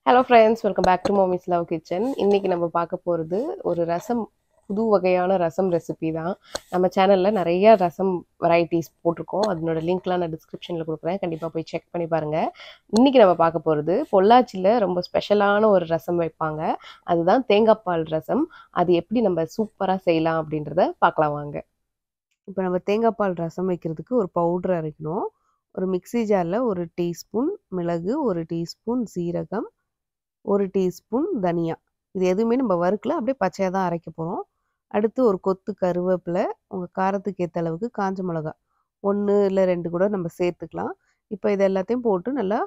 Hello friends, welcome back to mommy's love kitchen. இன்னைக்கு நம்ம பார்க்க போகிறது ஒரு ரசம், புது வகையான ரசம் ரெசிபி தான். நம்ம சேனலில் நிறைய ரசம் வெரைட்டிஸ் போட்டிருக்கோம். அதனோட லிங்க்லாம் நான் டிஸ்கிரிப்ஷனில் கொடுக்குறேன், கண்டிப்பாக போய் செக் பண்ணி பாருங்கள். இன்றைக்கி நம்ம பார்க்க போகிறது பொள்ளாச்சியில் ரொம்ப ஸ்பெஷலான ஒரு ரசம் வைப்பாங்க. அதுதான் தேங்காய் பால் ரசம். அது எப்படி நம்ம சூப்பராக செய்யலாம் அப்படின்றத பார்க்கலாம் வாங்க. இப்போ நம்ம தேங்காய் பால் ரசம் வைக்கிறதுக்கு ஒரு பவுட்ரு அரைக்கணும். ஒரு மிக்ஸி ஜாரில் ஒரு டீஸ்பூன் மிளகு, ஒரு டீஸ்பூன் சீரகம், ஒரு டீஸ்பூன் தனியா. இது எதுவுமே நம்ம வறுக்கல, அப்படியே பச்சையாக தான் அரைக்க போகிறோம். அடுத்து ஒரு கொத்து கருவேப்பிலை, உங்கள் காரத்துக்கு ஏற்ற அளவுக்கு காஞ்ச மிளகா 1 இல்லை 2 கூட நம்ம சேர்த்துக்கலாம். இப்போ இது எல்லாத்தையும் போட்டு நல்லா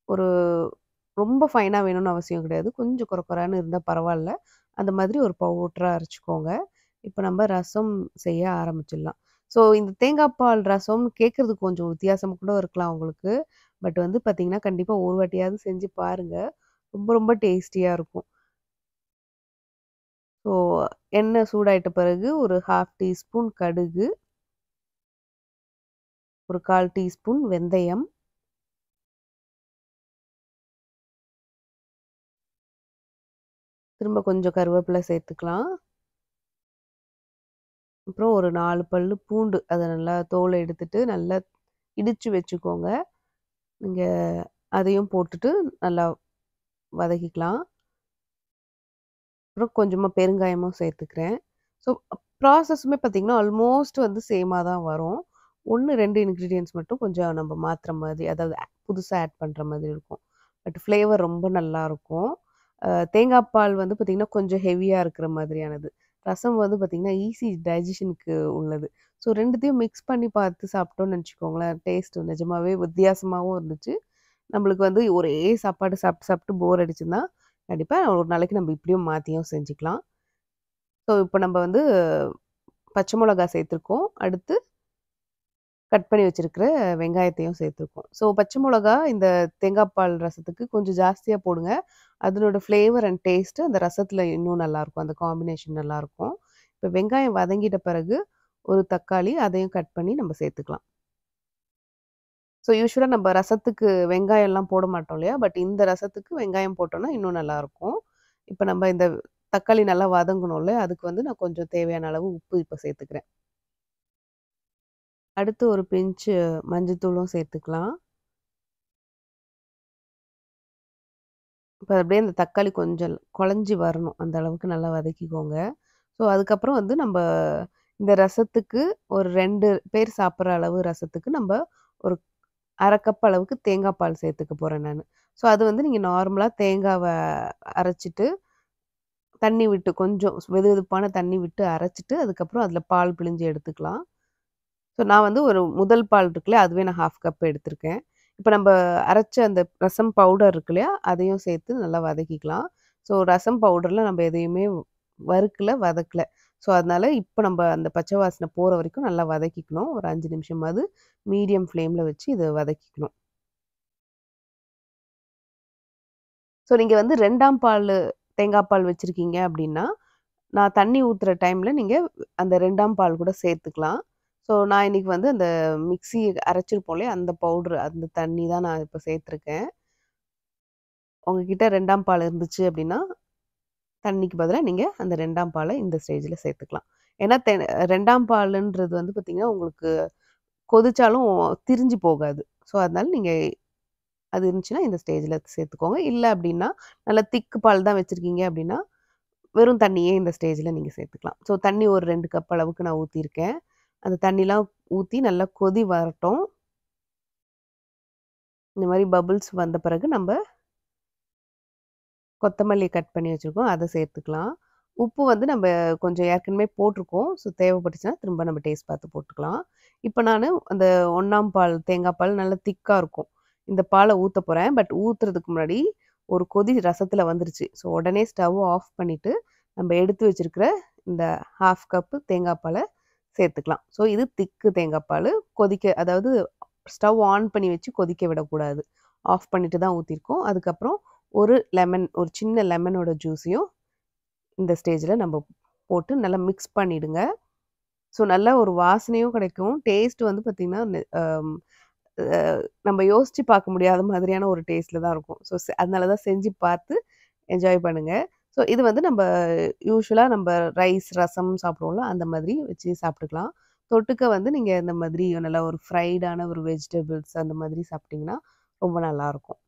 ஒரு ரொம்ப ஃபைனாக வேணும்னு அவசியம் கிடையாது, கொஞ்சம் குறக்குறான்னு இருந்தால் பரவாயில்ல, அந்த மாதிரி ஒரு பவுடராக அரைச்சிக்கோங்க. இப்போ நம்ம ரசம் செய்ய ஆரம்பிச்சிடலாம். ஸோ இந்த தேங்காய் பால் ரசம் கேட்குறதுக்கு கொஞ்சம் வித்தியாசமாக கூட இருக்கலாம் உங்களுக்கு. பட் வந்து பார்த்திங்கன்னா கண்டிப்பாக ஒரு வாட்டியாவது செஞ்சு பாருங்கள், ரொம்ப ரொம்ப டேஸ்டியாக இருக்கும். ஸோ எண்ணெய் சூடாயிட்ட பிறகு ஒரு 1/2 டீஸ்பூன் கடுகு, ஒரு 1/4 டீஸ்பூன் வெந்தயம், திரும்ப கொஞ்சம் கருவேப்பிலை சேர்த்துக்கலாம். அப்புறம் ஒரு 4 பல்லு பூண்டு, அதை நல்லா தோலை எடுத்துட்டு நல்லா இடித்து வச்சுக்கோங்க. நீங்கள் அதையும் போட்டுட்டு நல்லா வதக்கிக்கலாம். அப்புறம் கொஞ்சமாக பெருங்காயமும் சேர்த்துக்கிறேன். ஸோ ப்ராசஸுமே பார்த்திங்கன்னா ஆல்மோஸ்ட் வந்து சேமாக தான் வரும். 1, 2 இன்க்ரீடியன்ட்ஸ் மட்டும் கொஞ்சம் நம்ம மாற்றுற மாதிரி, அதாவது புதுசாக ஆட் பண்ணுற மாதிரி இருக்கும். பட் ஃப்ளேவர் ரொம்ப நல்லாயிருக்கும். தேங்காய் பால் வந்து பார்த்திங்கன்னா கொஞ்சம் ஹெவியாக இருக்கிற மாதிரியானது. ரசம் வந்து பார்த்திங்கன்னா ஈஸி டைஜஷனுக்கு உள்ளது. ஸோ 2த்தையும் மிக்ஸ் பண்ணி பார்த்து சாப்பிட்டோன்னு வச்சுக்கோங்களேன், டேஸ்ட்டு நிஜமாகவே வித்தியாசமாகவும் இருந்துச்சு. நம்மளுக்கு வந்து ஒரே சாப்பாடு சாப்பிட்டு சாப்பிட்டு போர் அடிச்சுன்னா கண்டிப்பாக ஒரு நாளைக்கு நம்ம இப்படியும் மாற்றியும் செஞ்சுக்கலாம். ஸோ இப்போ நம்ம வந்து பச்சை மிளகா சேர்த்துருக்கோம். அடுத்து கட் பண்ணி வச்சுருக்கிற வெங்காயத்தையும் சேர்த்துருக்கோம். ஸோ பச்சை மிளகா இந்த தேங்காய் பால் ரசத்துக்கு கொஞ்சம் ஜாஸ்தியாக போடுங்க. அதனோட ஃப்ளேவர் அண்ட் டேஸ்ட்டு அந்த ரசத்தில் இன்னும் நல்லாயிருக்கும், அந்த காம்பினேஷன் நல்லாயிருக்கும். இப்போ வெங்காயம் வதங்கிட்ட பிறகு ஒரு தக்காளி, அதையும் கட் பண்ணி நம்ம சேர்த்துக்கலாம். ஸோ யூசுவலாக நம்ம ரசத்துக்கு வெங்காயம்லாம் போட மாட்டோம் இல்லையா? பட் இந்த ரசத்துக்கு வெங்காயம் போட்டோம்னா இன்னும் நல்லாயிருக்கும். இப்போ நம்ம இந்த தக்காளி நல்லா வதங்கணும்ல, அதுக்கு வந்து நான் கொஞ்சம் தேவையான அளவு உப்பு இப்போ சேர்த்துக்கிறேன். அடுத்து ஒரு பிஞ்சு மஞ்சத்தூளும் சேர்த்துக்கலாம். இப்போ அப்படியே அந்த தக்காளி கொஞ்சம் குழஞ்சி வரணும், அந்த அளவுக்கு நல்லா வதக்கிக்கோங்க. ஸோ அதுக்கப்புறம் வந்து நம்ம இந்த ரசத்துக்கு ஒரு 2 பேர் சாப்பிட்ற அளவு ரசத்துக்கு நம்ம ஒரு 1/2 கப் அளவுக்கு தேங்காய் பால் சேர்த்துக்க போகிறேன் நான். ஸோ அது வந்து நீங்கள் நார்மலாக தேங்காவை அரைச்சிட்டு தண்ணி விட்டு கொஞ்சம் வெதுவெதுப்பான தண்ணி விட்டு அரைச்சிட்டு அதுக்கப்புறம் அதில் பால் பிழிஞ்சு எடுத்துக்கலாம். ஸோ நான் வந்து ஒரு முதல் பால் இருக்குல்லையா, அதுவே நான் 1/2 கப் எடுத்திருக்கேன். இப்போ நம்ம அரைச்ச அந்த ரசம் பவுடர் இருக்கு இல்லையா, அதையும் சேர்த்து நல்லா வதக்கிக்கலாம். ஸோ ரசம் பவுடரில் நம்ம எதையுமே வறுக்கல, வதக்கல. ஸோ அதனால் இப்போ நம்ம அந்த பச்சை வாசனை போகிற வரைக்கும் நல்லா வதக்கிக்கணும். ஒரு 5 நிமிஷமாவது மீடியம் ஃப்ளேமில் வச்சு இதை வதக்கிக்கணும். ஸோ நீங்கள் வந்து 2ஆம் பால் தேங்காய் பால் வச்சுருக்கீங்க அப்படின்னா, நான் தண்ணி ஊற்றுற டைமில் நீங்கள் அந்த 2ஆம் பால் கூட சேர்த்துக்கலாம். ஸோ நான் இன்றைக்கி வந்து அந்த மிக்ஸி அரைச்சிருப்போம் இல்லையா, அந்த பவுட்ரு, அந்த தண்ணி தான் நான் இப்போ சேர்த்துருக்கேன். உங்ககிட்ட 2ஆம் பால் இருந்துச்சு அப்படின்னா, தண்ணிக்கு பதிலாக நீங்கள் அந்த 2ஆம் பாலை இந்த ஸ்டேஜில் சேர்த்துக்கலாம். ஏன்னா 2ஆம் பாலுன்றது வந்து பார்த்திங்கன்னா உங்களுக்கு கொதிச்சாலும் திரிஞ்சு போகாது. ஸோ அதனால நீங்கள் அது இருந்துச்சுன்னா இந்த ஸ்டேஜில் சேர்த்துக்கோங்க. இல்லை அப்படின்னா நல்லா திக்கு பால் தான் வச்சுருக்கீங்க அப்படின்னா, வெறும் தண்ணியே இந்த ஸ்டேஜில் நீங்கள் சேர்த்துக்கலாம். ஸோ தண்ணி ஒரு 2 கப் அளவுக்கு நான் ஊற்றிருக்கேன். அந்த தண்ணிலாம் ஊற்றி நல்லா கொதி வரட்டும். இந்த மாதிரி பபுள்ஸ் வந்த பிறகு நம்ம கொத்தமல்லி கட் பண்ணி வச்சுருக்கோம், அதை சேர்த்துக்கலாம். உப்பு வந்து நம்ம கொஞ்சம் ஏற்கனவே போட்டிருக்கோம். ஸோ தேவைப்பட்டுச்சுன்னா திரும்ப நம்ம டேஸ்ட் பார்த்து போட்டுக்கலாம். இப்போ நான் அந்த 1ஆம் பால் தேங்காய் பால் நல்லா திக்காக இருக்கும், இந்த பாலை ஊற்ற போகிறேன். பட் ஊற்றுறதுக்கு முன்னாடி ஒரு கொதி ரசத்தில் வந்துருச்சு. ஸோ உடனே ஸ்டவ் ஆஃப் பண்ணிவிட்டு நம்ம எடுத்து வச்சுருக்கிற இந்த 1/2 கப்பு தேங்காய் பாலை சேர்த்துக்கலாம். ஸோ இது திக்கு தேங்காய் பால். கொதிக்க, அதாவது ஸ்டவ் ஆன் பண்ணி வச்சு கொதிக்க விடக்கூடாது. ஆஃப் பண்ணிட்டு தான் ஊற்றிருக்கோம். அதுக்கப்புறம் ஒரு லெமன், ஒரு சின்ன லெமனோட ஜூஸையும் இந்த ஸ்டேஜில் நம்ம போட்டு நல்லா மிக்ஸ் பண்ணிவிடுங்க. ஸோ நல்ல ஒரு வாசனையும் கிடைக்கும். டேஸ்ட் வந்து பார்த்திங்கன்னா அ நம்ம யோசிச்சு பார்க்க முடியாத மாதிரியான ஒரு டேஸ்ட்ல தான் இருக்கும். ஸோ அதனால தான் செஞ்சு பார்த்து என்ஜாய் பண்ணுங்க. ஸோ இது வந்து நம்ப யூசுவலா நம்ப ரைஸ், ரசம் சாப்பிடுவோம்ல, அந்த மாதிரி வச்சு சாப்பிட்டுக்கலாம். தொட்டுக்க வந்து நீங்க இந்த மாதிரி நல்லா ஒரு ஃப்ரைடான ஒரு வெஜிடபிள்ஸ் அந்த மாதிரி சாப்பிட்டீங்கன்னா, ரொம்ப நல்லாருக்கும்.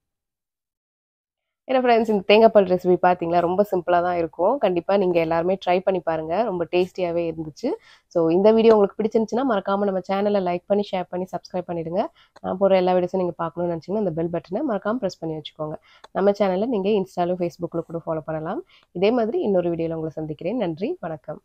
ஏன்னா ஃப்ரெண்ட்ஸ் இந்த தேங்காய் பால் ரெசிபி பார்த்தீங்களா, ரொம்ப சிம்பிளா தான் இருக்கும். கண்டிப்பா நீங்க எல்லாருமே ட்ரை பண்ணி பாருங்க. ரொம்ப டேஸ்டியாவே இருந்துச்சு. ஸோ இந்த வீடியோ உங்களுக்கு பிடிச்சிருந்துச்சுன்னா, மறக்காம நம்ம சேனல லைக் பண்ணி, ஷேர் பண்ணி, சப்ஸ்கிரைப் பண்ணிடுங்க. நான் போடுற எல்லா வீடியோஸும் நீங்க பார்க்கணும்னு நினச்சீங்கன்னா, அந்த பெல் பட்டன மறக்காம பிரஸ் பண்ணி வச்சுக்கோங்க. நம்ம சேனல நீங்க இன்ஸ்டாலும், Facebookல கூட ஃபாலோ பண்ணலாம். இதே மாதிரி இன்னொரு வீடியோல உங்கள சந்திக்கிறேன். நன்றி, வணக்கம்.